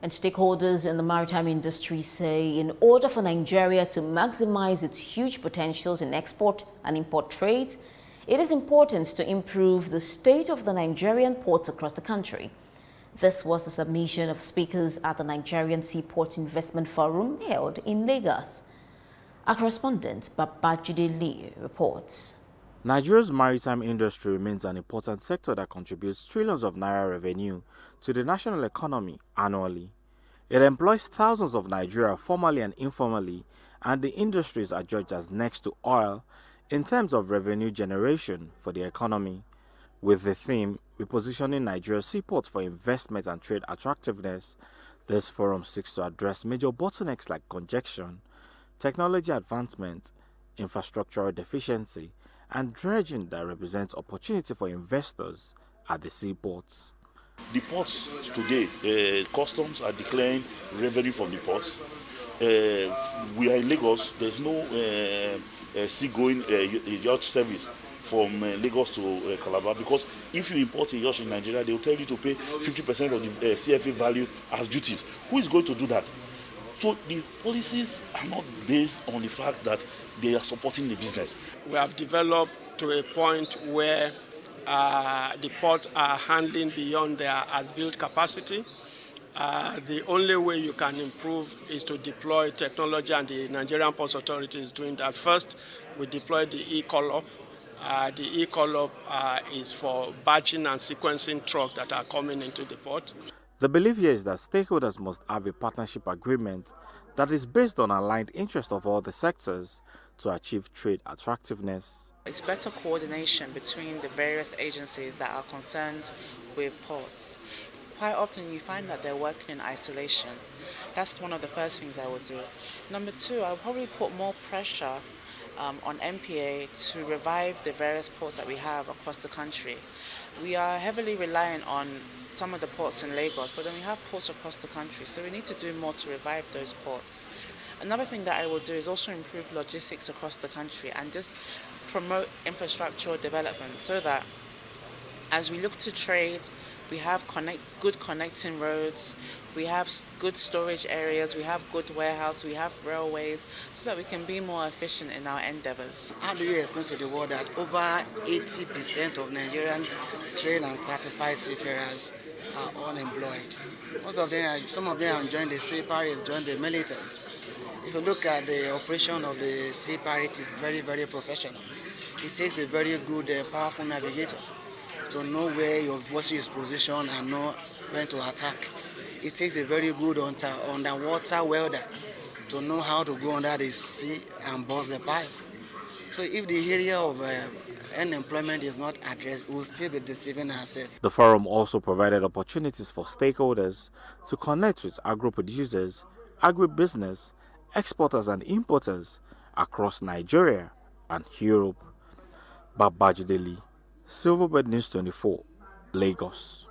And stakeholders in the maritime industry say in order for Nigeria to maximize its huge potentials in export and import trade, it is important to improve the state of the Nigerian ports across the country. This was the submission of speakers at the Nigerian Seaport Investment Forum held in Lagos. Our correspondent, Babajide Lee, reports. Nigeria's maritime industry remains an important sector that contributes trillions of naira revenue to the national economy annually. It employs thousands of Nigeria formally and informally, and the industries are judged as next to oil in terms of revenue generation for the economy. With the theme, repositioning Nigeria's seaports for investment and trade attractiveness, this forum seeks to address major bottlenecks like congestion, technology advancement, infrastructural deficiency, and dredging that represents opportunity for investors at the seaports. The ports today, customs are declaring revenue from the ports. We are in Lagos. There's no seagoing yacht service from Lagos to Calabar, because if you import a yacht in Nigeria, they will tell you to pay 50% of the CFA value as duties. Who is going to do that? So the policies are not based on the fact that they are supporting the business. We have developed to a point where the ports are handling beyond their as-built capacity. The only way you can improve is to deploy technology, and the Nigerian Ports Authority is doing that. First, we deployed the e-call-up. The e-call-up is for batching and sequencing trucks that are coming into the port. The belief here is that stakeholders must have a partnership agreement that is based on aligned interest of all the sectors to achieve trade attractiveness. It's better coordination between the various agencies that are concerned with ports. Quite often you find that they're working in isolation. That's one of the first things I would do. Number two, I would probably put more pressure on MPA to revive the various ports that we have across the country. We are heavily reliant on some of the ports in Lagos, but then we have ports across the country, so we need to do more to revive those ports. Another thing that I will do is also improve logistics across the country and just promote infrastructural development so that as we look to trade, we have good connecting roads, we have good storage areas, we have good warehouses, we have railways, so that we can be more efficient in our endeavors. How do you explain to the world that over 80% of Nigerian trained and certified seafarers are unemployed? Some of them have joined the sea pirates, joined the militants. If you look at the operation of the sea pirate, it is very, very professional. It takes a very good, powerful navigator to know where your vessel is positioned and know when to attack. It takes a very good underwater welder to know how to go under the sea and bust the pipe. So if the area of unemployment is not addressed, we will still be deceiving ourselves. The forum also provided opportunities for stakeholders to connect with agro-producers, agribusiness, exporters and importers across Nigeria and Europe. Babajide Lee, Silverbird News 24, Lagos.